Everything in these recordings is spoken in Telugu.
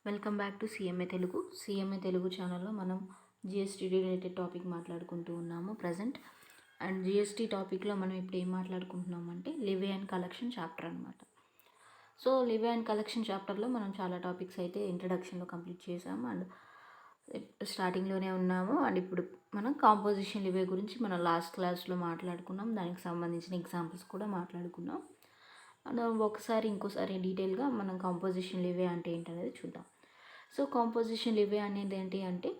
Welcome back to CMA Telugu ఛానల్లో మనం జిఎస్టీ రిలేటెడ్ టాపిక్ మాట్లాడుకుంటూ ఉన్నాము ప్రజెంట్. అండ్ జిఎస్టీ టాపిక్లో మనం ఇప్పుడు ఏం మాట్లాడుకుంటున్నామంటే లివే అండ్ కలెక్షన్ చాప్టర్ అనమాట. సో లివే అండ్ కలెక్షన్ చాప్టర్లో మనం చాలా టాపిక్స్ అయితే ఇంట్రడక్షన్లో కంప్లీట్ చేసాము అండ్ స్టార్టింగ్లోనే ఉన్నాము. అండ్ ఇప్పుడు మనం కాంపోజిషన్ లివే గురించి మనం లాస్ట్ క్లాస్లో మాట్లాడుకున్నాం, దానికి సంబంధించిన ఎగ్జాంపుల్స్ కూడా మాట్లాడుకున్నాం. అండ్ ఒకసారి ఇంకోసారి డీటెయిల్గా మనం కాంపోజిషన్ లివే అంటే ఏంటనేది చూద్దాం. సో కాంపోజిషన్ లివే అనేది ఏంటి అంటే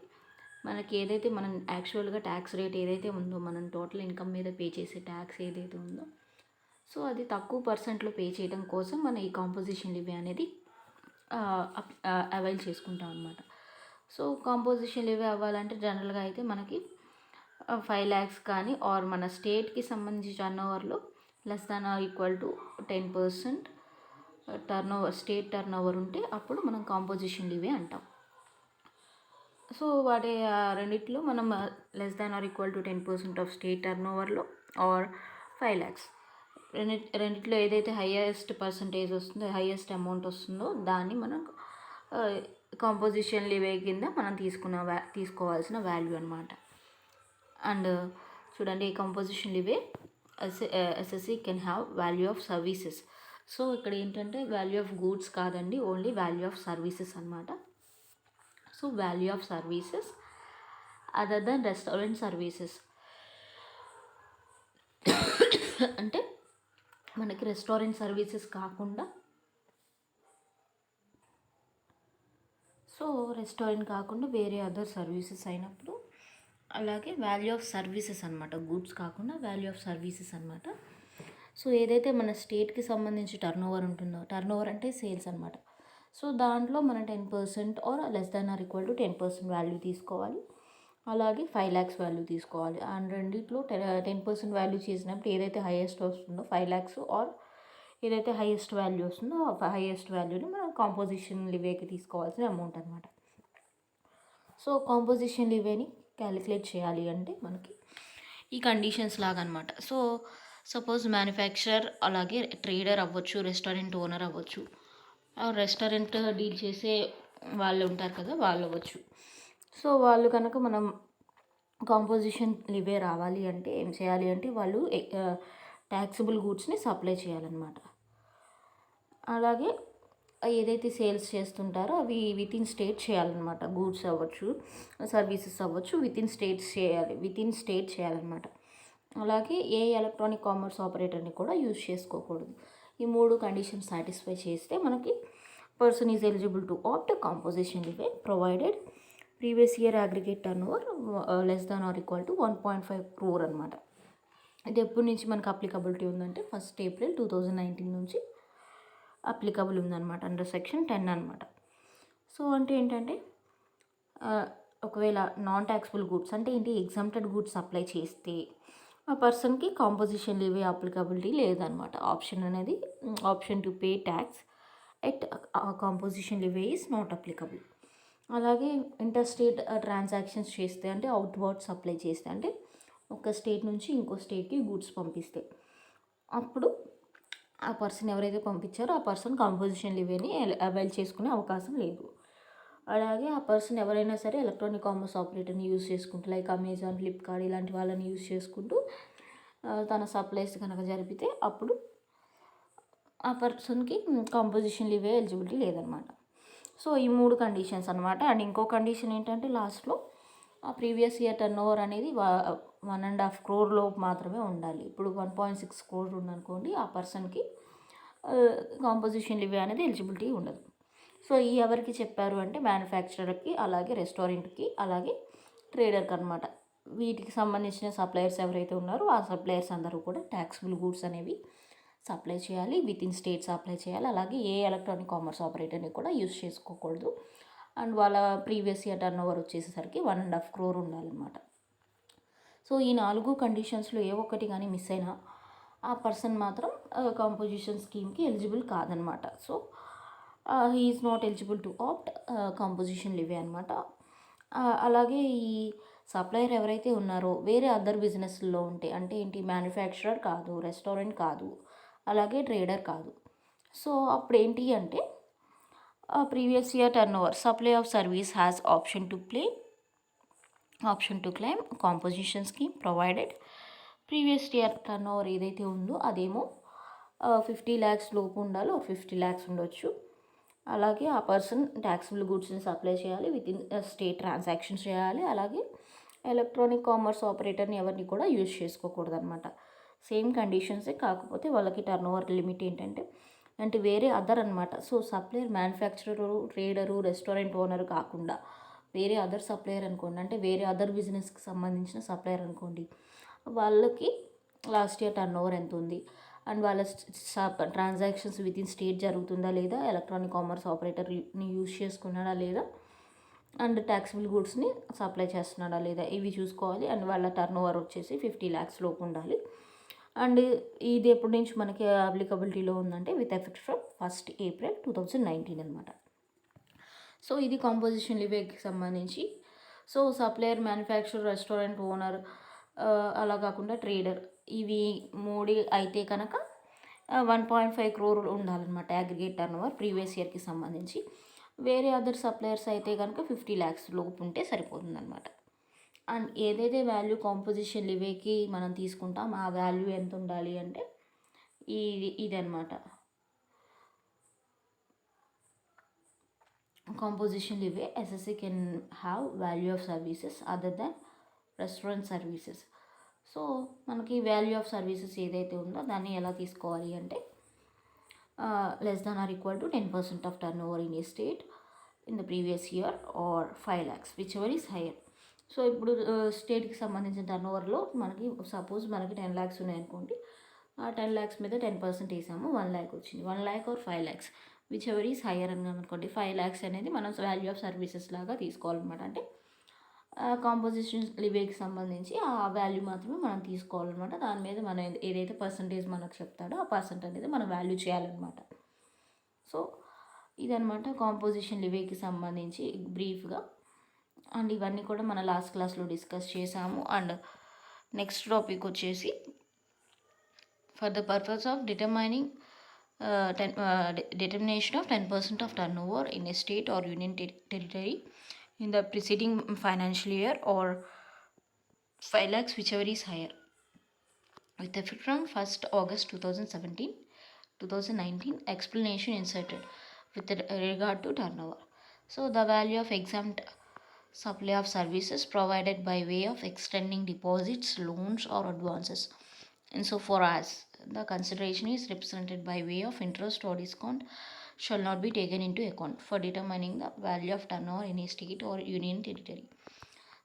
మనకి ఏదైతే మనం యాక్చువల్గా ట్యాక్స్ రేట్ ఏదైతే ఉందో, మనం టోటల్ ఇన్కమ్ మీద పే చేసే ట్యాక్స్ ఏదైతే ఉందో, సో అది తక్కువ పర్సెంట్లో పే చేయడం కోసం మనం ఈ కాంపోజిషన్ లివే అనేది అవైల్ చేసుకుంటాం అనమాట. సో కాంపోజిషన్ లివే అవ్వాలంటే జనరల్గా అయితే మనకి 5 lakhs కానీ ఆర్ మన స్టేట్కి సంబంధించి టర్నోవర్లో less than or equal to 10% state turnover ఉంటే అప్పుడు మనం కాంపోజిషన్ లివే అంటాం. సో వాటి రెండిట్లో మనం less than or equal to 10% of state టర్నోవర్లో ఆర్ 5 lakhs రెండిట్లో ఏదైతే హైయెస్ట్ పర్సంటేజ్ వస్తుందో, హైయెస్ట్ అమౌంట్ వస్తుందో దాన్ని మనం కాంపోజిషన్ లివే కింద మనం తీసుకోవాల్సిన వాల్యూ అనమాట. అండ్ చూడండి, composition levy SSC can have value of services. So ఇక్కడ ఏంటంటే వాల్యూ ఆఫ్ గూడ్స్ కాదండి, ఓన్లీ వాల్యూ ఆఫ్ సర్వీసెస్ అనమాట. So value of services other than restaurant services అంటే మనకి రెస్టారెంట్ సర్వీసెస్ కాకుండా, సో రెస్టారెంట్ కాకుండా వేరే అదర్ సర్వీసెస్ అయినప్పుడు, అలాగే వాల్యూ ఆఫ్ సర్వీసెస్ అనమాట, గూడ్స్ కాకుండా వాల్యూ ఆఫ్ సర్వీసెస్ అనమాట. సో ఏదైతే మన స్టేట్కి సంబంధించి టర్నోవర్ ఉంటుందో, టర్నోవర్ అంటే సేల్స్ అనమాట, సో దాంట్లో మనం 10% or less than or equal to 10% value తీసుకోవాలి. అలాగే 5 lakhs వాల్యూ తీసుకోవాలి. అండ్ రెండిట్లో 10% వాల్యూ చేసినప్పుడు ఏదైతే హైయెస్ట్ వస్తుందో 5 lakhs ఆర్ ఏదైతే హైయెస్ట్ వాల్యూ వస్తుందో ఆ హైయెస్ట్ వాల్యూని మనం కాంపోజిషన్ లివేకి తీసుకోవాల్సిన అమౌంట్ అనమాట. సో కాంపోజిషన్ లివేని క్యాలిక్యులేట్ చేయాలి అంటే మనకి ఈ కండిషన్స్ లాగా అనమాట. సో సపోజ్ మ్యానుఫ్యాక్చరర్, అలాగే ట్రేడర్ అవ్వచ్చు, రెస్టారెంట్ ఓనర్ అవ్వచ్చు, రెస్టారెంట్ డీల్ చేసే వాళ్ళు ఉంటారు కదా, వాళ్ళు అవ్వచ్చు. సో వాళ్ళు కనుక మనం కాంపోజిషన్ లివే రావాలి అంటే ఏం చేయాలి అంటే వాళ్ళు ట్యాక్సిబుల్ గూడ్స్ని సప్లై చేయాలన్నమాట. అలాగే ఏదైతే సేల్స్ చేస్తుంటారో అవి విత్ ఇన్ స్టేట్ చేయాలన్నమాట. గూడ్స్ అవ్వచ్చు, సర్వీసెస్ అవ్వచ్చు, విత్ ఇన్ స్టేట్ చేయాలన్నమాట. అలాగే ఏ ఎలక్ట్రానిక్ కామర్స్ ఆపరేటర్ని కూడా యూజ్ చేసుకోకూడదు. ఈ 3 కండిషన్స్ సాటిస్ఫై చేస్తే మనకి person is eligible to opt composition levy provided previous year aggregate turnover less than or equal to 1.5 crore అనమాట. ఇది ఎప్పటి నుంచి మనకు అప్లికబిలిటీ ఉందంటే 1st April 2019 నుంచి అప్లికబుల్ ఉందన్నమాట, అండర్ సెక్షన్ 10 అనమాట. సో అంటే ఏంటంటే ఒకవేళ నాన్ ట్యాక్సిబుల్ గూడ్స్ అంటే ఏంటి, ఎగ్జామ్టెడ్ గూడ్స్ అప్లై చేస్తే ఆ పర్సన్కి కాంపోజిషన్ లివే అప్లికబిలిటీ లేదనమాట. Option to pay tax at composition levy is not applicable. అలాగే ఇంటర్ స్టేట్ ట్రాన్సాక్షన్స్ చేస్తే అంటే అవుట్వర్డ్ సప్లై చేస్తే అంటే ఒక స్టేట్ నుంచి ఇంకో స్టేట్కి గూడ్స్ పంపిస్తే అప్పుడు ఆ పర్సన్ ఎవరైతే పంపించారో ఆ పర్సన్ కాంపోజిషన్ లివేని అవైల్ చేసుకునే అవకాశం లేదు. అలాగే ఆ పర్సన్ ఎవరైనా సరే ఎలక్ట్రానిక్ కామర్స్ ఆపరేటర్ని యూజ్ చేసుకుంటూ, లైక్ అమెజాన్, ఫ్లిప్కార్ట్ ఇలాంటి వాళ్ళని యూజ్ చేసుకుంటూ తన సప్లైస్ కనుక జరిపితే అప్పుడు ఆ పర్సన్కి కాంపోజిషన్ లివే ఎలిజిబిలిటీ లేదనమాట. సో ఈ 3 కండిషన్స్ అనమాట. అండ్ ఇంకో కండిషన్ ఏంటంటే లాస్ట్లో ఆ ప్రీవియస్ ఇయర్ టర్నోవర్ అనేది 1.5 crore మాత్రమే ఉండాలి. ఇప్పుడు 1.6 crore ఉందనుకోండి, ఆ పర్సన్కి కాంపోజిషన్ లివే అనేది ఎలిజిబిలిటీ ఉండదు. సో ఈ ఎవరికి చెప్పారు అంటే మ్యానుఫ్యాక్చరర్కి, అలాగే రెస్టారెంట్కి, అలాగే ట్రేడర్కి అనమాట. వీటికి సంబంధించిన సప్లయర్స్ ఎవరైతే ఉన్నారో ఆ సప్లయర్స్ అందరూ కూడా ట్యాక్సిబుల్ గూడ్స్ అనేవి సప్లై చేయాలి, విత్ ఇన్ స్టేట్ సప్లై చేయాలి. అలాగే ఏ ఎలక్ట్రానిక్ కామర్స్ ఆపరేటర్ని కూడా యూజ్ చేసుకోకూడదు. అండ్ వాళ్ళ ప్రీవియస్ ఇయర్ టర్నోవర్ వచ్చేసరికి 1.5 crore ఉండాలన్నమాట. సో ఈ 4 కండిషన్స్లో ఏ ఒక్కటి కానీ మిస్ అయినా ఆ పర్సన్ మాత్రం కాంపోజిషన్ స్కీమ్కి ఎలిజిబుల్ కాదనమాట. So he is not eligible to opt composition levy అనమాట. అలాగే ఈ సప్లయర్ ఎవరైతే ఉన్నారో వేరే అదర్ బిజినెస్లో ఉంటే, అంటే ఏంటి, మ్యానుఫ్యాక్చరర్ కాదు, రెస్టారెంట్ కాదు, అలాగే ట్రేడర్ కాదు. సో అప్పుడు ఏంటి అంటే Previous year turnover. Supply of service has option to claim composition scheme provided. Previous year turn over ఏదైతే ఉందో అదేమో 50 ల్యాక్స్ లోపు ఉండాలి, ఒక 50 ల్యాక్స్ ఉండొచ్చు. అలాగే ఆ పర్సన్ ట్యాక్సిబుల్ గూడ్స్ని సప్లై చేయాలి, విత్ ఇన్ స్టేట్ ట్రాన్సాక్షన్స్ చేయాలి. అలాగే ఎలక్ట్రానిక్ కామర్స్ ఆపరేటర్ని ఎవరిని కూడా యూజ్ చేసుకోకూడదు అనమాట. సేమ్ కండిషన్సే, కాకపోతే వాళ్ళకి టర్న్ ఓవర్ లిమిట్ ఏంటంటే అంటే వేరే అదర్ అనమాట. So supplier manufacturer, trader, restaurant owner కాకుండా వేరే అదర్ సప్లయర్ అనుకోండి, అంటే వేరే అదర్ బిజినెస్కి సంబంధించిన సప్లయర్ అనుకోండి, వాళ్ళకి లాస్ట్ ఇయర్ టర్న్ ఓవర్ ఎంత ఉంది అండ్ వాళ్ళ ట్రాన్సాక్షన్స్ విత్ ఇన్ స్టేట్ జరుగుతుందా లేదా, ఎలక్ట్రానిక్ కామర్స్ ఆపరేటర్ని యూజ్ చేసుకున్నాడా లేదా, అండ్ ట్యాక్సిబుల్ గూడ్స్ని సప్లై చేస్తున్నాడా లేదా, ఇవి చూసుకోవాలి. అండ్ వాళ్ళ టర్న్ ఓవర్ వచ్చేసి 50 ల్యాక్స్ లోపు ఉండాలి. అండ్ ఇది ఎప్పటి నుంచి మనకి అప్లికబిలిటీలో ఉందంటే with effect from 1st April 2019 అనమాట. సో ఇది కాంపోజిషన్ లివేకి సంబంధించి. So supplier, manufacturer, restaurant owner, అలా కాకుండా ట్రేడర్, ఇవి 3 అయితే కనుక 1.5 crore ఉండాలన్నమాట అగ్రిగేట్ టర్న్ ఓవర్ ప్రీవియస్ ఇయర్కి సంబంధించి. వేరే అదర్ సప్లయర్స్ అయితే కనుక 50 ల్యాక్స్ లోపు ఉంటే సరిపోతుంది అనమాట. అండ్ ఏదైతే వాల్యూ కాంపోజిషన్ లివేకి మనం తీసుకుంటాం ఆ వాల్యూ ఎంత ఉండాలి అంటే ఇదనమాట. Composition leeway, SSC can have value of services other than restaurant services. So మనకి వాల్యూ ఆఫ్ సర్వీసెస్ ఏదైతే ఉందో దాన్ని ఎలా తీసుకోవాలి అంటే less than or equal to 10% of turnover in a state in the previous year are 5 lakhs whichever is hire. So ఇప్పుడు స్టేట్కి సంబంధించిన టర్న్ ఓవర్లో మనకి సపోజ్ మనకి 10 lakhs ఉన్నాయనుకోండి, ఆ 10 lakhs మీద 10% వేసాము, 1 lakh వచ్చింది. 1 lakh or 5 lakhs whichever is higher అని అనుకోండి, 5 lakhs అనేది మనం వాల్యూ ఆఫ్ సర్వీసెస్ లాగా తీసుకోవాలన్నమాట. అంటే కాంపోజిషన్ లివేకి సంబంధించి ఆ వాల్యూ మాత్రమే మనం తీసుకోవాలన్నమాట. దాని మీద మనం ఏదైతే పర్సంటేజ్ మనకు చెప్తాడో ఆ పర్సెంట్ అనేది మనం వాల్యూ చేయాలన్నమాట. సో ఇదనమాట కాంపోజిషన్ లివేకి సంబంధించి బ్రీఫ్గా. అండ్ ఇవన్నీ కూడా మన లాస్ట్ క్లాస్లో డిస్కస్ చేసాము. అండ్ నెక్స్ట్ టాపిక్ వచ్చేసి for the purpose of determination of 10% of turnover in a state or union territory in the preceding financial year or 5 lakhs whichever is higher with effect from 1st August 2019 explanation inserted with regard to turnover. So the value of exempt supply of services provided by way of extending deposits, loans or advances insofar as the consideration is represented by way of interest or discount shall not be taken into account for determining the value of turnover in a state or union territory.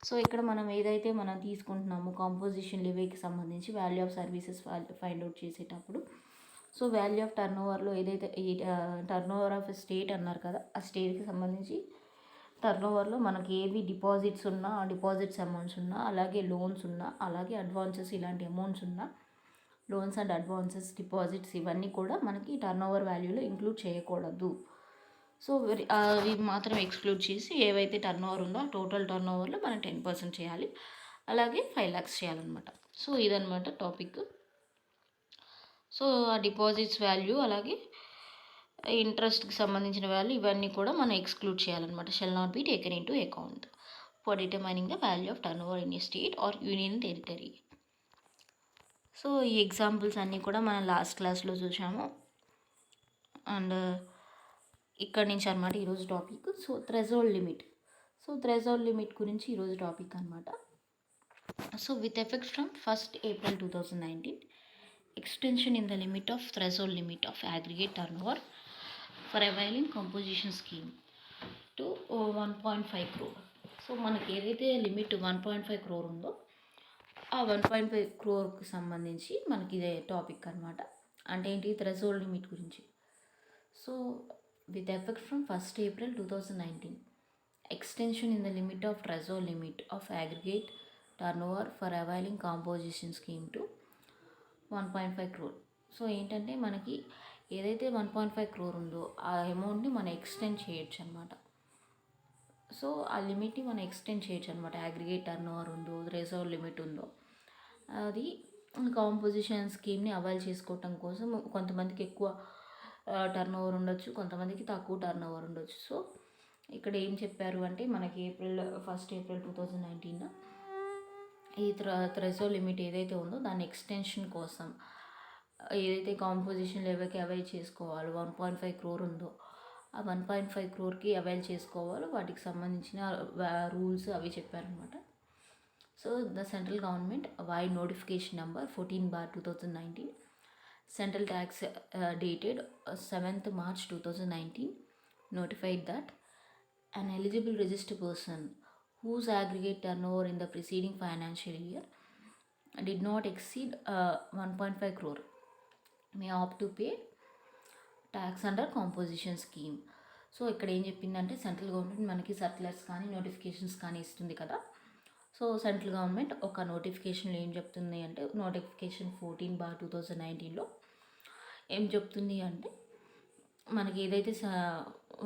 So ఇక్కడ మనం ఏదైతే మనం తీసుకుంటున్నామో కాంపోజిషన్ లివేకి సంబంధించి value of services find out చేసేటప్పుడు, సో వాల్యూ ఆఫ్ టర్న్ ఓవర్లో ఏదైతే ఈ టర్న్ ఓవర్ ఆఫ్ స్టేట్ అన్నారు కదా, ఆ స్టేట్కి సంబంధించి టర్న్ ఓవర్లో మనకి ఏవి డిపాజిట్స్ ఉన్నా, ఆ డిపాజిట్స్ అమౌంట్స్ ఉన్నా, అలాగే లోన్స్ ఉన్నా, అలాగే అడ్వాన్సెస్ ఇలాంటి అమౌంట్స్ ఉన్నా, లోన్స్ అండ్ అడ్వాన్సెస్, డిపాజిట్స్ ఇవన్నీ కూడా మనకి టర్న్ ఓవర్ వాల్యూలో ఇంక్లూడ్ చేయకూడదు. సో అవి మాత్రం ఎక్స్క్లూడ్ చేసి ఏవైతే టర్న్ ఓవర్ ఉందో ఆ టోటల్ టర్న్ ఓవర్లో మనం 10% చేయాలి, అలాగే 5 lakhs చేయాలన్నమాట. సో ఇదనమాట టాపిక్. సో ఆ డిపాజిట్స్ వాల్యూ అలాగే ఇంట్రెస్ట్కి సంబంధించిన వాల్యూ ఇవన్నీ కూడా మనం ఎక్స్క్లూడ్ చేయాలన్నమాట. Shall not be taken into account for determining the value of turnover in a state or union territory. So ఈ ఎగ్జాంపుల్స్ అన్నీ కూడా మనం లాస్ట్ క్లాస్లో చూసాము. అండ్ ఇక్కడి నుంచి అనమాట ఈరోజు topic. So threshold limit. So threshold limit గురించి ఈరోజు టాపిక్ అనమాట. So with effect from 1st April 2019 extension in the limit of threshold limit of aggregate turnover for availing composition scheme to 1.5 crore. So మనకి ఏదైతే లిమిట్ 1.5 crore ఉందో ఆ 1.5 crore సంబంధించి మనకి ఇదే టాపిక్ అనమాట. అంటే ఏంటి, థ్రెషోల్డ్ లిమిట్ గురించి. So with effect from 1st April 2019 extension in the limit of threshold limit of aggregate turnover for availing composition scheme to 1.5 crore. So ఏంటంటే మనకి ఏదైతే 1.5 crore ఉందో ఆ అమౌంట్ని మనం ఎక్స్టెండ్ చేయొచ్చు అనమాట. సో ఆ లిమిట్ని మనం ఎక్స్టెండ్ చేయొచ్చు అనమాట. అగ్రిగేట్ టర్న్ ఓవర్ ఉందో, థ్రెషోల్డ్ లిమిట్ ఉందో, అది కాంపోజిషన్ స్కీమ్ని అవైల్ చేసుకోవటం కోసం కొంతమందికి ఎక్కువ టర్న్ ఓవర్ ఉండొచ్చు, కొంతమందికి తక్కువ టర్న్ ఓవర్ ఉండొచ్చు. సో ఇక్కడ ఏం చెప్పారు అంటే మనకి April 2019 ఈ థ్రెషోల్డ్ లిమిట్ ఏదైతే ఉందో దాని ఎక్స్టెన్షన్ కోసం ఏదైతే కాంపోజిషన్ లెవెల్కి అవైల్ చేసుకోవాలో 1.5 crore ఉందో ఆ 1.5 crore అవైల్ చేసుకోవాలో వాటికి సంబంధించిన రూల్స్ అవి చెప్పారనమాట. So the central government vide notification number 14/2019 Central Tax dated 7th March 2019 notified that an eligible registered person whose aggregate turnover in the preceding financial year did not exceed 1.5 crore may opt to pay tax under composition scheme. So ఇక్కడ ఏం చెప్పిందంటే సెంట్రల్ గవర్నమెంట్ మనకి సర్క్యులర్స్ కానీ నోటిఫికేషన్స్ కానీ ఇస్తుంది కదా. సో సెంట్రల్ గవర్నమెంట్ ఒక నోటిఫికేషన్లో ఏం చెప్తుంది అంటే నోటిఫికేషన్ 14/2019లో ఏం చెప్తుంది అంటే మనకి ఏదైతే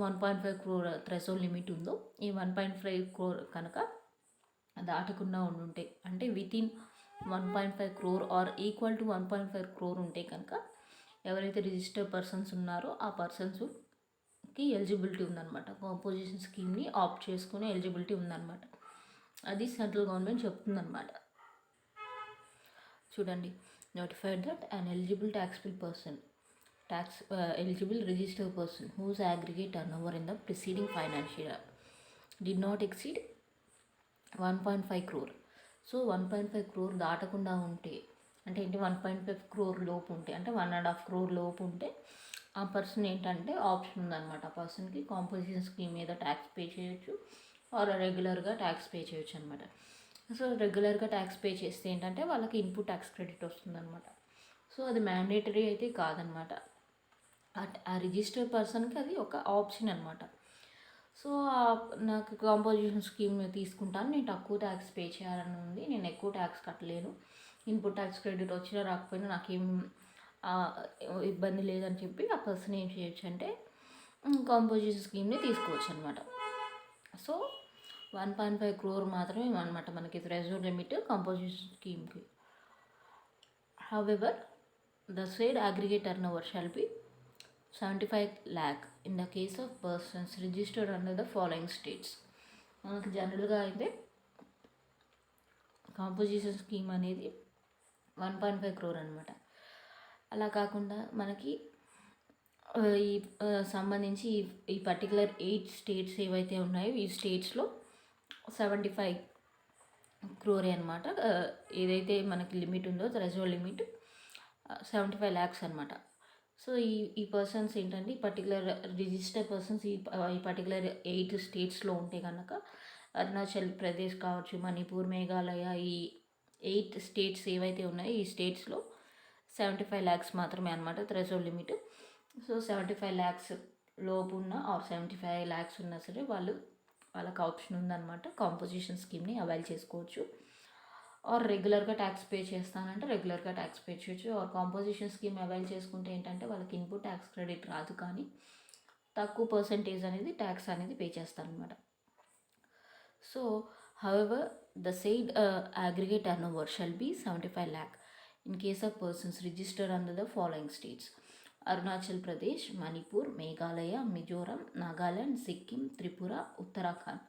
1.5 crore థ్రెషోల్డ్ లిమిట్ ఉందో ఈ 1.5 crore కనుక దాటకుండా ఉండుంటే అంటే within 1.5 crore or equal to 1.5 crore ఉంటే కనుక ఎవరైతే రిజిస్టర్డ్ పర్సన్స్ ఉన్నారో ఆ పర్సన్స్కి ఎలిజిబిలిటీ ఉందన్నమాట. కాంపోజిషన్ స్కీమ్ని ఆప్ట్ చేసుకునే ఎలిజిబిలిటీ ఉందన్నమాట. అది సెంట్రల్ గవర్నమెంట్ చెప్తుందన్నమాట. చూడండి, notified that an eligible taxable person eligible registered person whose aggregate turnover in the preceding financial year did not exceed 1.5 crore. So 1.5 crore దాటకుండా ఉంటే అంటే ఏంటి 1.5 crore లోపు ఉంటే అంటే 1.5 crore లోపు ఉంటే ఆ పర్సన్ ఏంటంటే ఆప్షన్ ఉందన్నమాట. ఆ పర్సన్కి కాంపోజిషన్ స్కీమ్ మీద ట్యాక్స్ పే చేయొచ్చు ఆర్ రెగ్యులర్గా ట్యాక్స్ పే చేయొచ్చు అనమాట. సో రెగ్యులర్గా ట్యాక్స్ పే చేస్తే ఏంటంటే వాళ్ళకి ఇన్పుట్ ట్యాక్స్ క్రెడిట్ వస్తుందన్నమాట. సో అది మ్యాండేటరీ అయితే కాదనమాట. ఆ రిజిస్టర్డ్ పర్సన్కి అది ఒక ఆప్షన్ అనమాట. సో నాకు కాంపోజిషన్ స్కీమ్ తీసుకుంటాను, నేను తక్కువ ట్యాక్స్ పే చేయాలని ఉంది, నేను ఎక్కువ ట్యాక్స్ కట్టలేను, ఇన్పుట్ ట్యాక్స్ క్రెడిట్ వచ్చినా రాకపోయినా నాకేం ఇబ్బంది లేదని చెప్పి ఆ పర్సన్ ఏం చేయొచ్చు అంటే కాంపోజిషన్ స్కీమ్ని తీసుకోవచ్చు అనమాట. సో 1.5 crore మాత్రమే అనమాట మనకి థ్రెషోల్డ్ లిమిట్ కాంపోజిషన్ స్కీమ్కి. However the said aggregate turnover shall be 75 lakh in the case of persons registered under the following states. మనకి జనరల్గా అయితే కాంపోజిషన్ స్కీమ్ అనేది 1.5 crore అనమాట. అలా కాకుండా మనకి ఈ సంబంధించి ఈ పర్టికులర్ 8 స్టేట్స్ ఏవైతే ఉన్నాయో ఈ స్టేట్స్లో 75 crore అనమాట. ఏదైతే మనకి లిమిట్ ఉందో థ్రెషోల్డ్ లిమిట్ 75 lakhs అనమాట. సో ఈ పర్సన్స్ ఏంటంటే ఈ పర్టికులర్ రిజిస్టర్ పర్సన్స్ ఈ పర్టికులర్ 8 స్టేట్స్లో ఉంటే కనుక అరుణాచల్ ప్రదేశ్ కావచ్చు, మణిపూర్, మేఘాలయ, ఈ 8 స్టేట్స్ ఏవైతే ఉన్నాయో ఈ స్టేట్స్లో 75 lakhs మాత్రమే అనమాట థ్రెషోల్డ్ లిమిట్. సో 75 lakhs లోపు ఉన్న ఆర్ 75 lakhs ఉన్నా సరే వాళ్ళకి ఆప్షన్ ఉందన్నమాట. కాంపోజిషన్ స్కీమ్ని అవైల్ చేసుకోవచ్చు. ఆర్ రెగ్యులర్గా ట్యాక్స్ పే చేస్తానంటే రెగ్యులర్గా ట్యాక్స్ పే చేయొచ్చు. ఆర్ కాంపోజిషన్ స్కీమ్ అవైల్ చేసుకుంటే ఏంటంటే వాళ్ళకి ఇన్పుట్ ట్యాక్స్ క్రెడిట్ రాదు, కానీ తక్కువ పర్సంటేజ్ అనేది ట్యాక్స్ అనేది పే చేస్తారనమాట. So however the said aggregate turnover shall be 75 lakh in case of persons registered under the following states: Arunachal Pradesh, Manipur, Meghalaya, Mizoram, Nagaland, Sikkim, Tripura, Uttarakhand.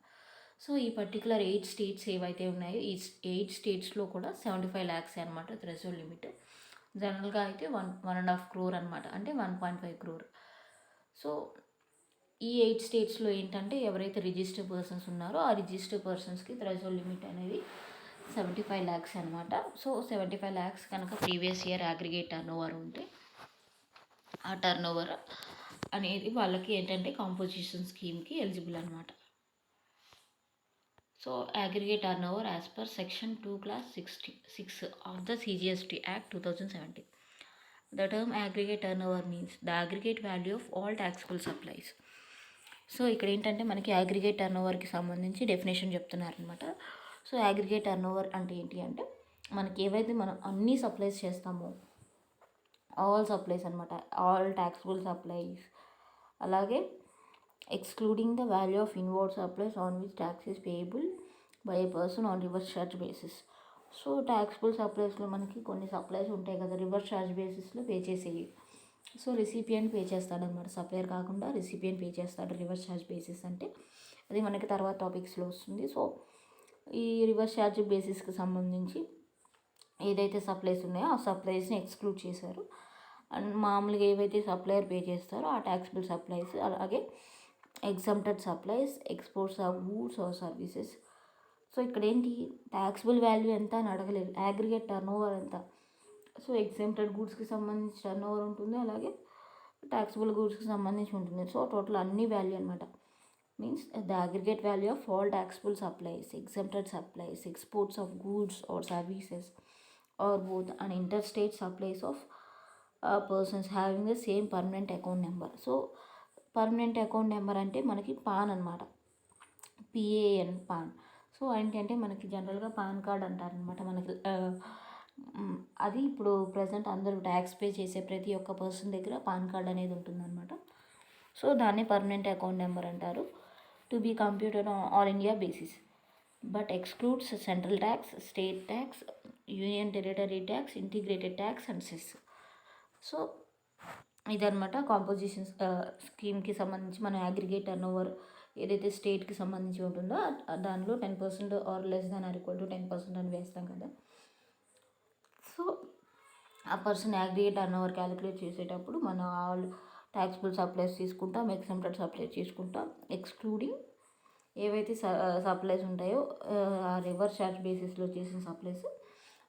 So ఈ పర్టికులర్ 8 స్టేట్స్ ఏవైతే ఉన్నాయో ఈ 8 స్టేట్స్లో కూడా 75 lakhs అనమాట థ్రెషోల్డ్ లిమిట్. జనరల్గా అయితే 1.5 crore అనమాట, అంటే 1.5 crore. సో ఈ 8 స్టేట్స్లో ఏంటంటే ఎవరైతే రిజిస్టర్డ్ పర్సన్స్ ఉన్నారో ఆ రిజిస్టర్డ్ పర్సన్స్కి థ్రెషోల్డ్ లిమిట్ అనేది 75 lakhs అనమాట. సో 75 lakhs కనుక ప్రీవియస్ ఇయర్ అగ్రిగేట్ టర్నోవర్ ఉంటే ఆ టర్నోవర్ అనేది వాళ్ళకి ఏంటంటే కాంపోజిషన్ స్కీమ్కి ఎలిజిబుల్ అనమాట. So aggregate turnover as per section 2 class 66 of the CGST Act 2017. The term aggregate turnover means the aggregate value of all taxable supplies. So ఇక్కడ ఏంటంటే మనకి అగ్రిగేట్ టర్నోవర్కి సంబంధించి డెఫినేషన్ చెప్తున్నారనమాట. సో అగ్రిగేట్ టర్నోవర్ అంటే ఏంటి అంటే మనకి ఏవైతే మనం అన్ని సప్లైస్ చేస్తామో ఆల్ సప్లైస్ అనమాట, ఆల్ ట్యాక్సిబుల్ సప్లైస్, అలాగే excluding the value of inward supplies on which tax is payable by a person on reverse charge basis. So taxable సప్లైస్లో మనకి కొన్ని సప్లైస్ ఉంటాయి కదా రివర్స్ ఛార్జ్ బేసిస్లో పే చేసేవి. సో రిసిపియంట్ పే చేస్తాడనమాట, సప్లయర్ కాకుండా రిసిపియంట్ పే చేస్తాడు రివర్స్ ఛార్జ్ బేసిస్ అంటే. అది మనకి తర్వాత టాపిక్స్లో వస్తుంది. సో ఈ రివర్స్ ఛార్జ్ బేసిస్కి సంబంధించి ఏదైతే సప్లైస్ ఉన్నాయో ఆ సప్లైస్ని ఎక్స్క్లూడ్ చేశారు. అండ్ మామూలుగా ఏవైతే సప్లయర్ పే చేస్తారో ఆ ట్యాక్సిబుల్ సప్లైస్, అలాగే exempted supplies, exports of goods or services. So ఇక్కడ ఏంటి, ట్యాక్సిబుల్ వాల్యూ ఎంత అని అడగలేదు, అగ్రిగేట్ టర్న్ ఓవర్ ఎంత. సో ఎగ్జంప్టెడ్ గూడ్స్కి సంబంధించి టర్న్ ఓవర్ ఉంటుంది, అలాగే ట్యాక్సిబుల్ గూడ్స్కి సంబంధించి ఉంటుంది. సో టోటల్ అన్ని వాల్యూ అనమాట. Means the aggregate value of all taxable supplies, exempted supplies, exports of goods or services or both and interstate supplies of persons having the same permanent account number. So permanent account number అంటే మనకి పాన్ అనమాట, పిఏఎన్ పాన్. సో ఏంటంటే మనకి జనరల్గా పాన్ కార్డ్ అంటారనమాట మనకి. అది ఇప్పుడు ప్రజెంట్ అందరూ ట్యాక్స్ పే చేసే ప్రతి ఒక్క పర్సన్ దగ్గర పాన్ కార్డ్ అనేది ఉంటుందన్నమాట. సో దాన్ని పర్మనెంట్ అకౌంట్ నెంబర్ అంటారు. To be computed on all India basis but excludes central tax, state tax, union territory tax, integrated tax and cess. So ఇదనమాట కాంపోజిషన్ స్కీమ్కి సంబంధించి మన అగ్రిగేట్ టర్న్ ఓవర్ ఏదైతే స్టేట్కి సంబంధించి ఉంటుందో దానిలో 10% or less than or equal to 10% అని వేస్తాం కదా. సో ఆ person aggregate turnover calculate చేసేటప్పుడు మనం ఆల్ ట్యాక్సిబుల్ సప్లైస్ తీసుకుంటాం, ఎగ్జంప్టెడ్ సప్లైస్ తీసుకుంటాం, ఎక్స్క్లూడింగ్ ఏవైతే సప్లైస్ ఉంటాయో ఆ రివర్స్ ఛార్జ్ బేసిస్లో చేసిన సప్లైస్,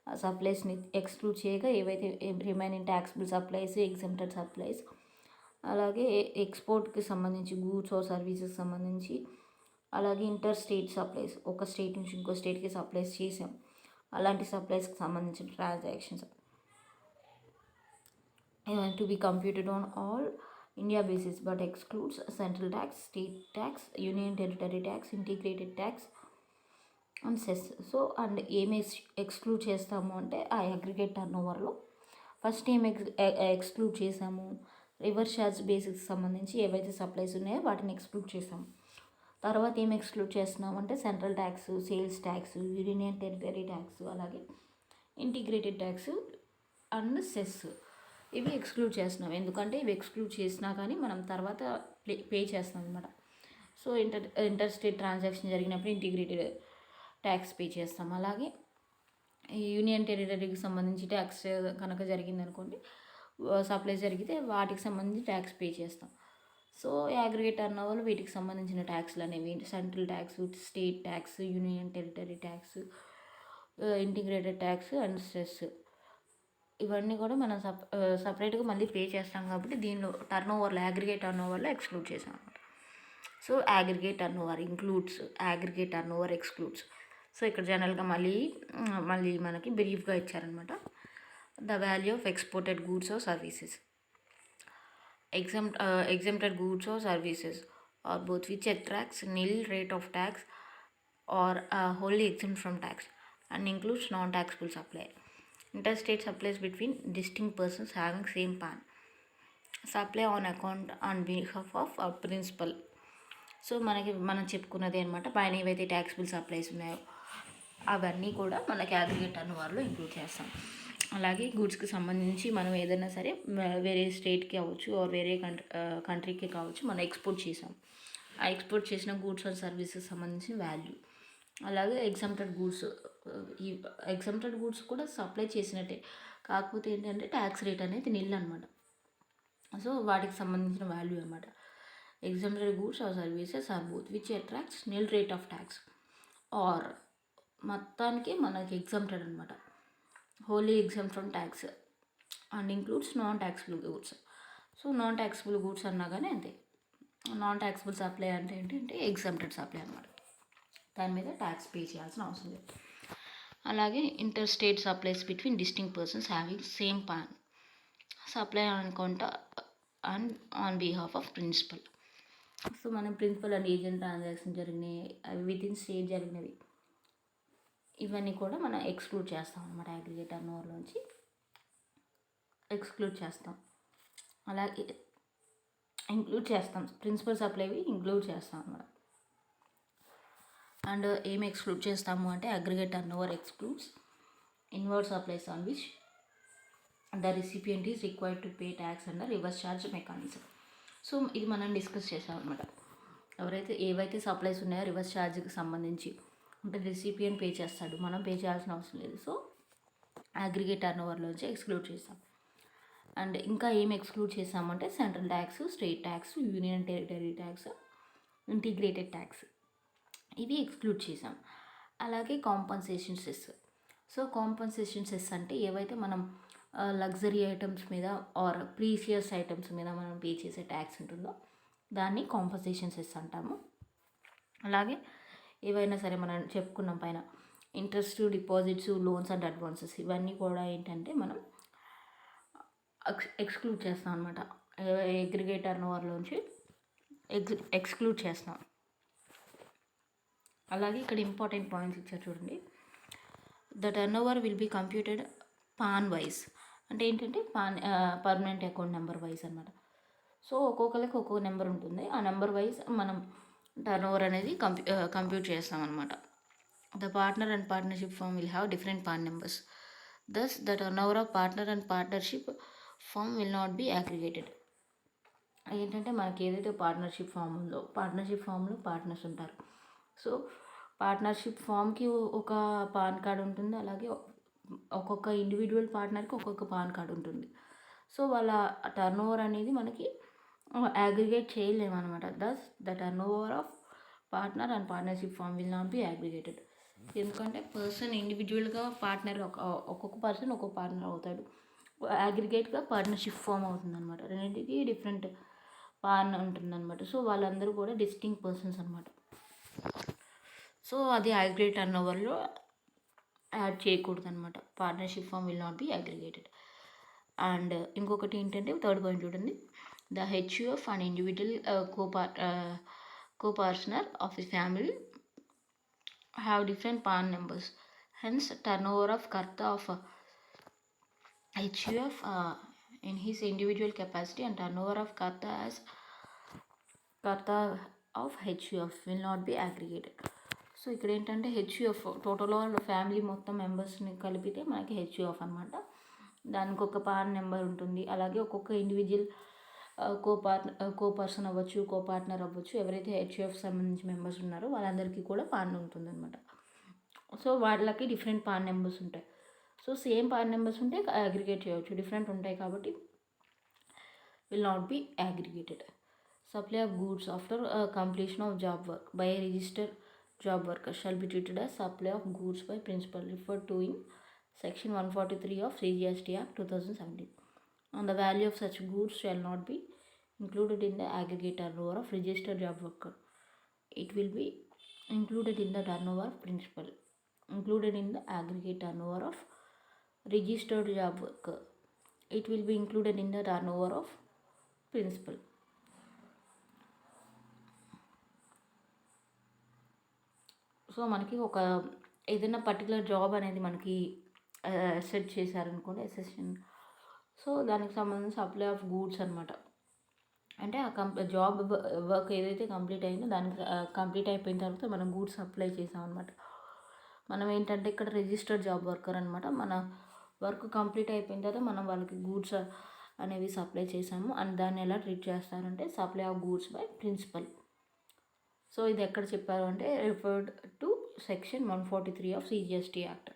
ఆ సప్లైస్ని ఎక్స్క్లూడ్ చేయగా ఏవైతే remaining taxable supplies, exempted supplies, అలాగే ఎక్స్పోర్ట్కి సంబంధించి గూడ్స్ ఆర్ సర్వీసెస్ సంబంధించి, అలాగే ఇంటర్ స్టేట్ సప్లైస్, ఒక స్టేట్ నుంచి ఇంకో స్టేట్కి సప్లైస్ చేసాం, అలాంటి సప్లైస్కి సంబంధించిన transactions to be computed on all India basis but excludes central tax, state tax, union territory tax, integrated tax and cess. So and ఏమి ఎక్స్క్లూడ్ చేస్తాము అంటే ఆ అగ్రిగేట్ టర్న్ ఓవర్లో ఫస్ట్ ఏం ఎక్స్క్లూడ్ చేసాము, రివర్స్ ఛార్జ్ బేసిక్స్ సంబంధించి ఏవైతే సప్లైస్ ఉన్నాయో వాటిని ఎక్స్క్లూడ్ చేసాము. తర్వాత ఏం ఎక్స్క్లూడ్ చేస్తున్నాం అంటే central tax, sales tax, union territory tax, అలాగే ఇంటిగ్రేటెడ్ ట్యాక్స్ అండ్ సెస్, ఇవి ఎక్స్క్లూడ్ చేస్తున్నాం. ఎందుకంటే ఇవి ఎక్స్క్లూడ్ చేసినా కానీ మనం తర్వాత పే చేస్తాం అనమాట. సో ఇంటర్ స్టేట్ ట్రాన్సాక్షన్ జరిగినప్పుడు ఇంటిగ్రేటెడ్ ట్యాక్స్ పే చేస్తాం. అలాగే యూనియన్ టెరిటరీకి సంబంధించి ట్యాక్స్ కనుక జరిగిందనుకోండి, సప్లై జరిగితే వాటికి సంబంధించి ట్యాక్స్ పే చేస్తాం. సో అగ్రిగేట్ టర్న్ ఓవర్ వీటికి సంబంధించిన ట్యాక్స్లు అనేవి central tax, state tax, union territory tax, integrated tax and cess, ఇవన్నీ కూడా మనం సపరేట్గా మళ్ళీ పే చేస్తాం. కాబట్టి దీనిలో టర్న్ ఓవర్లో అగ్రిగేట్ టర్న్ ఓవర్లో ఎక్స్క్లూడ్ చేసాం అనమాట. So aggregate turnover includes, aggregate turnover excludes. So ఇక్కడ జనరల్గా మళ్ళీ మనకి బ్రీఫ్గా ఇచ్చారనమాట. The value of exported goods or services, exempted goods or services or both which attracts nil rate of tax or wholly exempt from tax and includes non-taxable supply. Interstate supplies between distinct persons having same PAN. Supply on account on behalf of a principal. So మనం చెప్పుకున్నది అనమాట. పైన ఏవైతే ట్యాక్సిబుల్ సప్లైస్ ఉన్నాయో అవన్నీ కూడా మనకి అగ్రిగేట్ టర్న్ ఓవర్లో ఇంక్లూడ్ చేస్తాం. అలాగే గూడ్స్కి సంబంధించి మనం ఏదైనా సరే వేరే స్టేట్కి అవ్వచ్చు ఆర్ వేరే కంట్రీకి కావచ్చు మనం ఎక్స్పోర్ట్ చేసాం. ఆ ఎక్స్పోర్ట్ చేసిన గూడ్స్ అండ్ సర్వీసెస్ సంబంధించిన వాల్యూ, అలాగే ఎగ్జంప్టెడ్ గూడ్స్, ఈ ఎగ్జంప్టెడ్ గూడ్స్ కూడా సప్లై చేసినట్టే, కాకపోతే ఏంటంటే ట్యాక్స్ రేట్ అనేది నిల్ అనమాట. సో వాటికి సంబంధించిన వాల్యూ అనమాట. Exempted goods or services or both which attracts nil rate of tax or మొత్తానికి మనకి ఎగ్జంప్టెడ్ అనమాట, wholly exempt from tax and includes non-taxable goods. So non taxable goods అన్నా కానీ అంతే. నాన్ ట్యాక్సిబుల్ సప్లై అంటే ఏంటంటే ఎగ్జంప్టెడ్ సప్లై అనమాట, దాని మీద ట్యాక్స్ పే చేయాల్సిన అవసరం లేదు. అలాగే inter state supplies between distinct persons having same PAN, supply on account and on behalf of principal. So మనం ప్రిన్సిపల్ అండ్ ఏజెంట్ ట్రాన్సాక్షన్ జరిగినాయి, అవి విత్ ఇన్ స్టేట్ జరిగినవి, ఇవన్నీ కూడా మనం ఎక్స్క్లూడ్ చేస్తాం అనమాట. అగ్రిగేట్ టర్న్ ఓవర్లోంచి ఎక్స్క్లూడ్ చేస్తాం, అలాగే ఇంక్లూడ్ చేస్తాం. ప్రిన్సిపల్ సప్లైవి ఇంక్లూడ్ చేస్తాం అనమాట. అండ్ ఏమి ఎక్స్క్లూడ్ చేస్తాము అంటే aggregate turnover excludes inward supplies on which the recipient is required to pay tax under reverse charge mechanism. So ఇది మనం డిస్కస్ చేసాం అనమాట. ఏవైతే సప్లైస్ ఉన్నాయో రివర్స్ ఛార్జ్కి సంబంధించి అంటే రిసిపియంట్ పే చేస్తాడు, మనం పే చేయాల్సిన అవసరం లేదు. సో అగ్రిగేట్ టర్న్ ఓవర్లోంచి ఎక్స్క్లూడ్ చేస్తాం. అండ్ ఇంకా ఏం ఎక్స్క్లూడ్ చేసామంటే central tax, state tax, union and territory tax, integrated tax, ఇవి ఎక్స్క్లూడ్ చేసాం. అలాగే compensation cess. So compensation cess అంటే ఏవైతే మనం లగ్జరీ ఐటమ్స్ మీద ఆర్ ప్రీషియస్ ఐటమ్స్ మీద మనం పే చేసే ట్యాక్స్ ఉంటుందో దాన్ని కాంపన్సేషన్ సెస్ అంటాము. అలాగే ఏవైనా సరే మనం చెప్పుకున్నాం పైన interest, deposits, loans and advances, ఇవన్నీ కూడా ఏంటంటే మనం ఎక్స్క్లూడ్ చేస్తాం అనమాట. అగ్రిగేట్ టర్న్ ఓవర్లోంచి ఎక్స్క్లూడ్ చేస్తాం. అలాగే ఇక్కడ ఇంపార్టెంట్ పాయింట్స్ ఇచ్చారు చూడండి. The turnover will be computed PAN wise, అంటే ఏంటంటే పర్మనెంట్ అకౌంట్ నెంబర్ వైజ్ అనమాట. సో ఒక్కొక్కరికి ఒక్కొక్క నెంబర్ ఉంటుంది, ఆ నెంబర్ వైజ్ మనం టర్న్ ఓవర్ అనేది కంప్యూట్ చేస్తాం అనమాట. The partner and partnership firm will have different PAN numbers. Thus the turnover of partner and partnership firm will not be aggregated. ఏంటంటే మనకి ఏదైతే పార్ట్నర్షిప్ ఫామ్ ఉందో పార్ట్నర్షిప్ ఫామ్లో పార్ట్నర్స్ ఉంటారు. సో పార్ట్నర్షిప్ ఫామ్కి ఒక పాన్ కార్డ్ ఉంటుంది, అలాగే ఒక్కొక్క ఇండివిజువల్ పార్ట్నర్కి ఒక్కొక్క పాన్ కార్డ్ ఉంటుంది. సో వాళ్ళ టర్న్ ఓవర్ అనేది మనకి అగ్రిగేట్ చేయలేము అనమాట. Thus the turnover of partner and partnership firm will not be aggregated. ఎందుకంటే పర్సన్ ఇండివిజువల్గా పార్ట్నర్ ఒక్కొక్క పర్సన్ ఒక్కొక్క పార్ట్నర్ అవుతాడు, అగ్రిగేట్గా పార్ట్నర్షిప్ ఫామ్ అవుతుంది అనమాట. రెండింటికి డిఫరెంట్ పాన్ ఉంటుంది అనమాట. సో వాళ్ళందరూ కూడా డిస్టింక్ట్ పర్సన్స్ అనమాట. సో అది అగ్రిగేట్ టర్న్ ఓవర్లో యాడ్ చేయకూడదు అనమాట. Partnership firm will not be aggregated. And ఇంకొకటి ఏంటంటే థర్డ్ పాయింట్ చూడండి. The HUF and individual co-partner of a family have different PAN numbers. Hence, turnover of Karta of HUF in his individual capacity and turnover of Karta of HUF will not be aggregated. So ఇక్కడ ఏంటంటే హెచ్యుఎఫ్ టోటల్ వాళ్ళ ఫ్యామిలీ మొత్తం మెంబర్స్ని కలిపితే మనకి హెచ్యుఎఫ్ అనమాట. దానికి ఒక పాన్ నెంబర్ ఉంటుంది. అలాగే ఒక్కొక్క ఇండివిజువల్ కో పర్సన్ అవ్వచ్చు, కో పార్ట్నర్ అవ్వచ్చు, ఎవరైతే హెచ్యుఎఫ్ సంబంధించి మెంబర్స్ ఉన్నారో వాళ్ళందరికీ కూడా పాన్ ఉంటుంది అనమాట. సో వాళ్ళకి డిఫరెంట్ పాన్ నెంబర్స్ ఉంటాయి. సో సేమ్ పాన్ నెంబర్స్ ఉంటే అగ్రిగేట్ చేయవచ్చు, డిఫరెంట్ ఉంటాయి కాబట్టి will not be aggregated. Supply of goods after completion of job work by A registered job worker shall be treated as supply of goods by principal referred to in section 143 of CGST Act 2017. And the value of such goods shall not be included in the aggregate turnover of registered job worker. It will be included in the turnover of principal, included in the aggregate turnover of registered job worker. It will be included in the turnover of principal. So మనకి ఒక ఏదైనా పర్టికులర్ జాబ్ అనేది మనకి సెట్ చేశారనుకోండి, అసెషన్. సో దానికి సంబంధించి సప్లై ఆఫ్ గూడ్స్ అనమాట. అంటే ఆ జాబ్ వర్క్ ఏదైతే కంప్లీట్ అయిందో దానికి కంప్లీట్ అయిపోయిన తర్వాత మనం గూడ్స్ సప్లై చేసాం అనమాట. మనం ఏంటంటే ఇక్కడ రిజిస్టర్డ్ జాబ్ వర్కర్ అనమాట. మన వర్క్ కంప్లీట్ అయిపోయిన తర్వాత మనం వాళ్ళకి గూడ్స్ అనేవి సప్లై చేసాము. అండ్ దాన్ని ఎలా ట్రీట్ చేస్తారంటే supply of goods by principal. So ఇది ఎక్కడ చెప్పారు అంటే referred to section 143 of CGST act.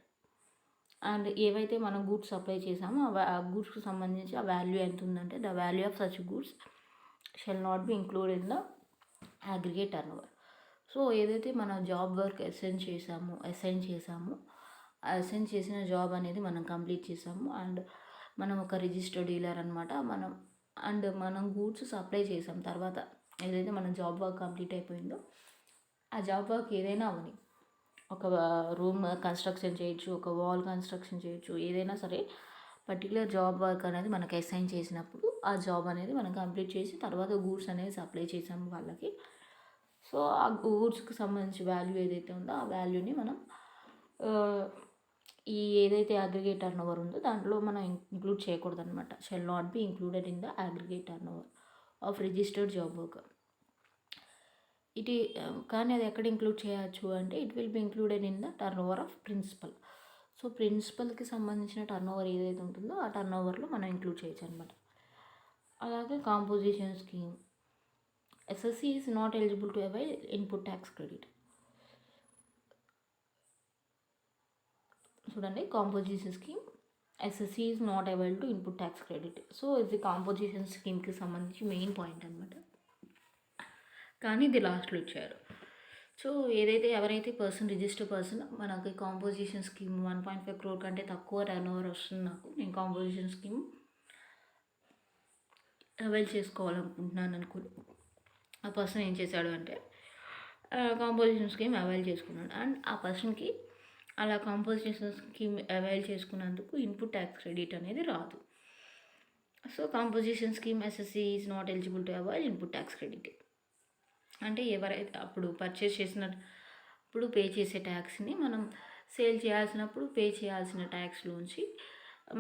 And ఏవైతే మనం గూడ్స్ సప్లై చేసామో ఆ గూడ్స్కి సంబంధించి ఆ వాల్యూ ఎంత ఉందంటే the value of such goods shell not be included in the aggregate turn over. So ఏదైతే మనం జాబ్ వర్క్ అసైన్ చేసామో ఆ అసైన్ చేసిన జాబ్ అనేది మనం కంప్లీట్ చేసాము. అండ్ మనం ఒక రిజిస్టర్డ్ డీలర్ అనమాట. మనం గూడ్స్ సప్లై చేసాం. తర్వాత ఏదైతే మన జాబ్ వర్క్ కంప్లీట్ అయిపోయిందో ఆ జాబ్ వర్క్ ఏదైనా అవని, ఒక రూమ్ కన్స్ట్రక్షన్ చేయొచ్చు, ఒక వాల్ కన్స్ట్రక్షన్ చేయొచ్చు, ఏదైనా సరే పర్టికులర్ జాబ్ వర్క్ అనేది మనకి అసైన్ చేసినప్పుడు ఆ జాబ్ అనేది మనం కంప్లీట్ చేసి తర్వాత గూడ్స్ అనేది సప్లై చేసాము వాళ్ళకి. సో ఆ గూడ్స్కి సంబంధించి వాల్యూ ఏదైతే ఉందో ఆ వాల్యూని మనం ఈ ఏదైతే అగ్రిగేట్ టర్న్ ఓవర్ ఉందో దాంట్లో మనం ఇంక్లూడ్ చేయకూడదు అనమాట. Shall not be included in the aggregate turnover of registered job worker. కానీ అది ఎక్కడ ఇంక్లూడ్ చేయవచ్చు అంటే it will be included in the turnover of principal. So ప్రిన్సిపల్కి సంబంధించిన టర్న్ ఓవర్ ఏదైతే ఉంటుందో ఆ టర్న్ ఓవర్లో మనం ఇంక్లూడ్ చేయొచ్చు అనమాట. అలాగే composition scheme, SSC is not eligible to avail input tax credit. చూడండి, composition scheme, SSC is not avail to input tax credit. So ఇది కాంపోజిషన్ స్కీమ్కి సంబంధించి మెయిన్ పాయింట్ అనమాట. కానీ ఇది లాస్ట్లో ఇచ్చారు. సో ఎవరైతే రిజిస్టర్ పర్సన్ మనకి కాంపోజిషన్ స్కీమ్ 1.5 crore కంటే తక్కువ టర్న్ ఓవర్ వస్తుంది, నేను కాంపోజిషన్ స్కీమ్ అవైల్ చేసుకోవాలనుకుంటున్నాను అనుకుని ఆ పర్సన్ ఏం చేశాడు అంటే కాంపోజిషన్ స్కీమ్ అవైల్ చేసుకున్నాడు. అండ్ ఆ పర్సన్కి అలా కాంపోజిషన్ స్కీమ్ అవైల్ చేసుకున్నందుకు ఇన్పుట్ ట్యాక్స్ క్రెడిట్ అనేది రాదు. So composition scheme SSC is not eligible to avail input tax credit. అంటే ఎవరైతే అప్పుడు పర్చేస్ చేసినప్పుడు పే చేసే ట్యాక్స్ని మనం సేల్ చేయాల్సినప్పుడు పే చేయాల్సిన ట్యాక్స్లోంచి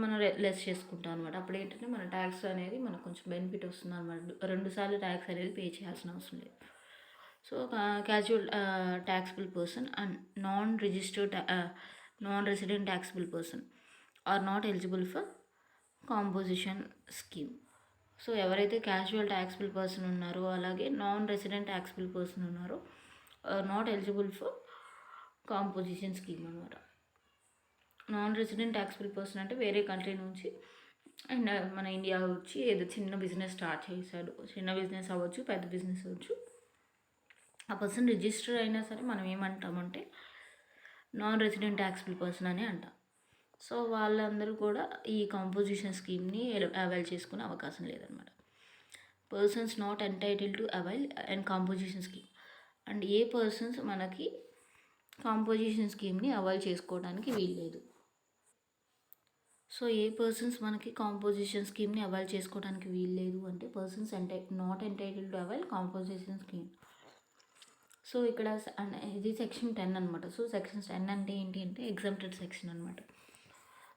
మనం లెస్ చేసుకుంటాం అనమాట. అప్పుడు ఏంటంటే మన ట్యాక్స్ అనేది మనకు కొంచెం బెనిఫిట్ వస్తుంది అనమాట. 2 సార్లు ట్యాక్స్ అనేది పే చేయాల్సిన అవసరం లేదు. So casual taxable person and non resident taxable person are not eligible for composition scheme. So ఎవరైతే క్యాజువల్ ట్యాక్సిబుల్ పర్సన్ ఉన్నారో అలాగే నాన్ రెసిడెంట్ ట్యాక్సిబుల్ పర్సన్ ఉన్నారో not eligible for composition scheme అనమాట. నాన్ రెసిడెంట్ ట్యాక్సిబుల్ పర్సన్ అంటే వేరే కంట్రీ నుంచి అండ్ మన ఇండియా వచ్చి ఏదో చిన్న బిజినెస్ స్టార్ట్ చేశాడు. చిన్న బిజినెస్ అవ్వచ్చు, పెద్ద బిజినెస్ అవ్వచ్చు. ఆ పర్సన్ రిజిస్టర్ అయినా సరే మనం ఏమంటామంటే నాన్ రెసిడెంట్ ట్యాక్సిబుల్ పర్సన్ అని అంటాం. సో వాళ్ళందరూ కూడా ఈ కాంపోజిషన్ స్కీమ్ని అవైల్ చేసుకునే అవకాశం లేదనమాట. Persons not entitle to avail and composition scheme. And ఏ పర్సన్స్ మనకి కాంపోజిషన్ స్కీమ్ని అవైల్ చేసుకోవడానికి వీల్లేదు. సో ఏ పర్సన్స్ మనకి కాంపోజిషన్ స్కీమ్ని అవైల్ చేసుకోవడానికి వీల్లేదు అంటే persons not entitle to avail composition scheme. So ఇక్కడ ఇది సెక్షన్ 10 అనమాట. సో సెక్షన్ 10 అంటే ఏంటి అంటే ఎగ్జామ్టెడ్ సెక్షన్ అనమాట.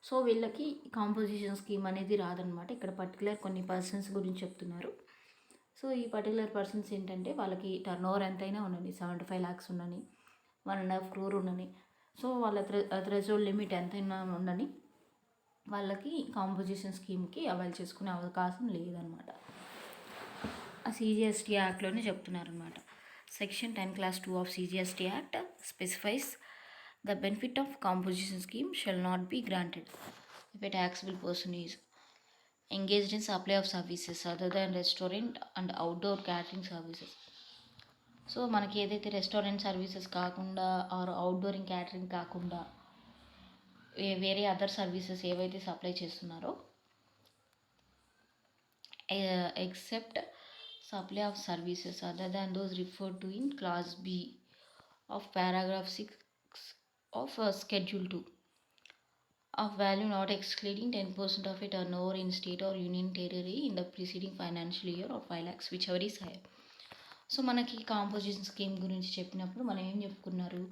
సో వీళ్ళకి కాంపోజిషన్ స్కీమ్ అనేది రాదనమాట. ఇక్కడ పర్టికులర్ కొన్ని పర్సన్స్ గురించి చెప్తున్నారు. సో ఈ పర్టికులర్ పర్సన్స్ ఏంటంటే వాళ్ళకి టర్న్ ఓవర్ ఎంతైనా ఉండని, 75 lakhs ఉండని, 1.5 crore ఉండని, సో వాళ్ళ థ్రెషోల్డ్ లిమిట్ ఎంతైనా ఉండని వాళ్ళకి కాంపోజిషన్ స్కీమ్కి అవైల్ చేసుకునే అవకాశం లేదనమాట. ఆ CGST యాక్ట్లోనే చెప్తున్నారనమాట. Section 10 Class 2 of CGST Act specifies the benefit of composition scheme shall not be granted if a taxable person is engaged in supply of services other than restaurant and outdoor catering services. So మనకి ఏదైతే రెస్టారెంట్ సర్వీసెస్ కాకుండా ఆర్ అవుట్డోర్ క్యాటరింగ్ కాకుండా వేరే అదర్ సర్వీసెస్ ఏవైతే సప్లై చేస్తున్నారో except supply of services other than those referred to in Class B of paragraph 6 of Schedule 2 of value not exceeding 10% of a turnover in state or union territory in the preceding financial year or 5 lakhs whichever is higher. So మనకి కాంపోజిషన్ స్కీమ్ గురించి చెప్పినప్పుడు మనం ఏం చెప్పుకున్నారు,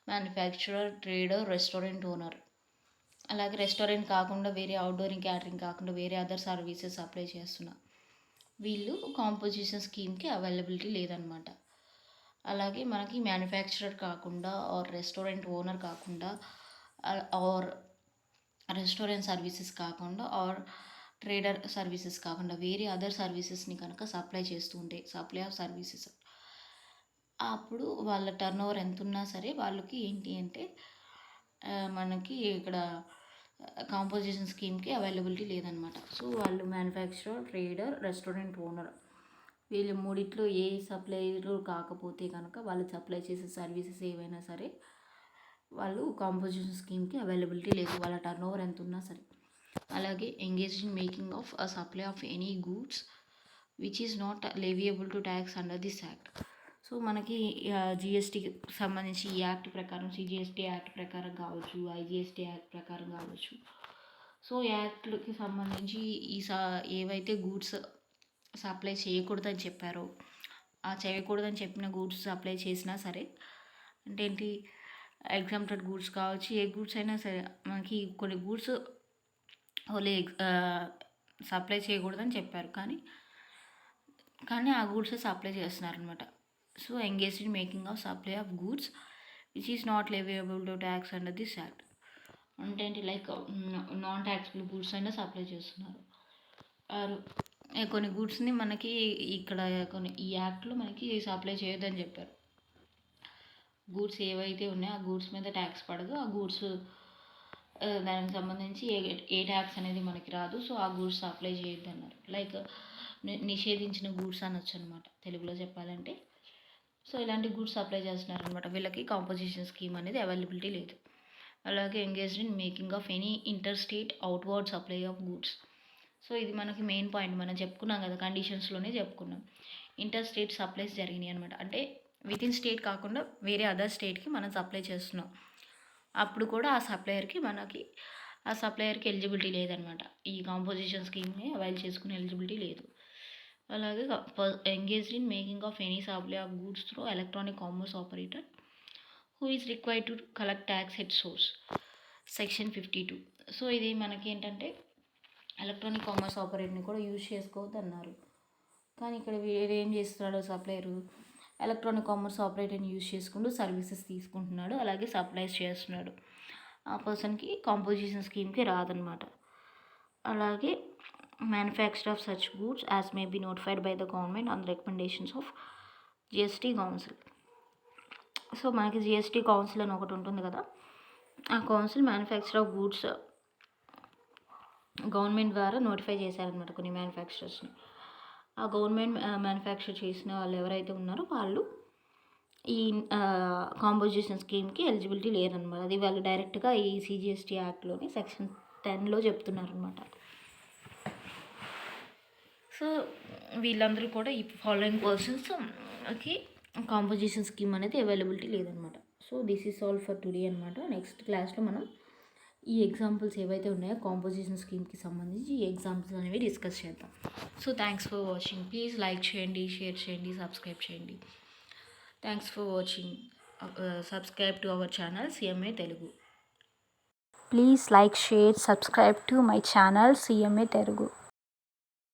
మ్యానుఫ్యాక్చరర్, ట్రేడర్, రెస్టారెంట్ ఓనర్, అలాగే రెస్టారెంట్ కాకుండా వేరే అవుట్డోర్ క్యాటరింగ్ కాకుండా వేరే అదర్ సర్వీసెస్ అప్లై చేస్తున్నారు, వీళ్ళు కాంపోజిషన్ స్కీమ్కి అవైలబిలిటీ లేదనమాట. అలాగే మనకి మ్యానుఫ్యాక్చరర్ కాకుండా ఆర్ రెస్టారెంట్ ఓనర్ కాకుండా ఆర్ రెస్టారెంట్ సర్వీసెస్ కాకుండా ఆర్ ట్రేడర్ సర్వీసెస్ కాకుండా వేరే అదర్ సర్వీసెస్ని కనుక సప్లై చేస్తుంటే సప్లై ఆఫ్ సర్వీసెస్ అప్పుడు వాళ్ళ టర్న్ ఓవర్ ఎంత ఉన్నా సరే వాళ్ళకి ఏంటి అంటే మనకి ఇక్కడ కాంపోజిషన్ స్కీమ్కి అవైలబిలిటీ లేదనమాట. సో వాళ్ళు మ్యానుఫ్యాక్చరర్, ట్రేడర్, రెస్టారెంట్ ఓనర్ వీళ్ళు మూడిట్లో ఏ సప్లైరు కాకపోతే కనుక వాళ్ళు సప్లై చేసే సర్వీసెస్ ఏవైనా సరే వాళ్ళు కాంపోజిషన్ స్కీమ్కి అవైలబిలిటీ లేదు, వాళ్ళ టర్న్ ఓవర్ ఎంత ఉన్నా సరే. అలాగే engage in making of a supply of any goods which is not leviable to tax under this act. So మనకి జిఎస్టీకి సంబంధించి ఈ యాక్ట్ ప్రకారం CGST యాక్ట్ ప్రకారం కావచ్చు, IGST యాక్ట్ ప్రకారం కావచ్చు, సో యాక్ట్లకి సంబంధించి ఏవైతే గూడ్స్ సప్లై చేయకూడదని చెప్పారో ఆ చేయకూడదని చెప్పిన గూడ్స్ సప్లై చేసినా సరే అంటే ఏంటి ఎగ్జామ్టెడ్ గూడ్స్ కావచ్చు, ఏ గూడ్స్ అయినా సరే మనకి కొన్ని గూడ్స్ ఓన్లీ సప్లై చేయకూడదని చెప్పారు కానీ ఆ గూడ్స్ సప్లై చేస్తున్నారనమాట. So engaged in making of supply of goods which is not leviable to tax under this act. అంటే ఏంటి లైక్ నాన్ ట్యాక్సిబుల్ గూడ్స్ అయినా సప్లై చేస్తున్నారు. ఆర్ కొన్ని గూడ్స్ని మనకి ఇక్కడ కొన్ని ఈ యాక్ట్లో మనకి సప్లై చేయొద్దని చెప్పారు. గూడ్స్ ఏవైతే ఉన్నాయో ఆ గూడ్స్ మీద ట్యాక్స్ పడదు, ఆ గూడ్స్ దానికి సంబంధించి ఏ ట్యాక్స్ అనేది మనకి రాదు. సో ఆ గూడ్స్ సప్లై చేయొద్దు అన్నారు. లైక్ నిషేధించిన గూడ్స్ అనొచ్చు అనమాట తెలుగులో చెప్పాలంటే. సో ఇలాంటి గూడ్స్ సప్లై చేస్తున్నారు అనమాట. వీళ్ళకి కాంపోజిషన్ స్కీమ్ అనేది అవైలబిలిటీ లేదు. అలాగే engaged in making of any inter state outward supply of goods. So ఇది మనకి మెయిన్ పాయింట్, మనం చెప్పుకున్నాం కదా, కండిషన్స్లోనే చెప్పుకున్నాం. ఇంటర్ స్టేట్ సప్లైస్ జరిగినాయి అనమాట. అంటే విత్ ఇన్ స్టేట్ కాకుండా వేరే అదర్ స్టేట్కి మనం సప్లై చేస్తున్నాం. అప్పుడు కూడా ఆ సప్లయర్కి ఎలిజిబిలిటీ లేదనమాట. ఈ కాంపోజిషన్ స్కీమ్ని అవైల్ చేసుకునే ఎలిజిబిలిటీ లేదు. అలాగే engaged in making of any supply of goods through electronic commerce operator who is required to collect tax at source, section 52. So ఇది మనకి ఏంటంటే ఎలక్ట్రానిక్ కామర్స్ ఆపరేటర్ని కూడా యూజ్ చేసుకోవద్దు అన్నారు. కానీ ఇక్కడ వీడు ఏం చేస్తున్నాడు, సప్లయరు ఎలక్ట్రానిక్ కామర్స్ ఆపరేటర్ని యూజ్ చేసుకుంటూ సర్వీసెస్ తీసుకుంటున్నాడు, అలాగే సప్లైస్ చేస్తున్నాడు. ఆ పర్సన్కి కాంపోజిషన్ స్కీమ్కి రాదనమాట. అలాగే manufacture of such goods as may be notified by the government on the recommendations of GST council. So మనకి జిఎస్టీ కౌన్సిల్ అని ఒకటి ఉంటుంది కదా, ఆ council manufacture of goods government ద్వారా నోటిఫై చేశారనమాట కొన్ని మ్యానుఫ్యాక్చరర్స్ని. ఆ గవర్నమెంట్ మ్యానుఫ్యాక్చర్ చేసిన వాళ్ళు ఎవరైతే ఉన్నారో వాళ్ళు ఈ కాంపోజిషన్ స్కీమ్కి ఎలిజిబిలిటీ లేరనమాట. అది వాళ్ళు డైరెక్ట్గా ఈ సిజిఎస్టీ యాక్ట్లోని సెక్షన్ 10లో చెప్తున్నారనమాట. సో వీళ్ళందరూ కూడా ఈ ఫాలోయింగ్ పర్సన్స్కి కాంపోజిషన్ స్కీమ్ అనేది అవైలబిలిటీ లేదనమాట. So this is all for today అనమాట. నెక్స్ట్ క్లాస్లో మనం ఈ ఎగ్జాంపుల్స్ ఏవైతే ఉన్నాయో కాంపోజిషన్ స్కీమ్కి సంబంధించి ఈ ఎగ్జాంపుల్స్ అనేవి డిస్కస్ చేద్దాం. So thanks for watching. Please like చేయండి, షేర్ చేయండి, సబ్స్క్రైబ్ చేయండి. Thanks for watching. Subscribe to our channel CMA Telugu. Please like, share, subscribe to my channel CMA Telugu.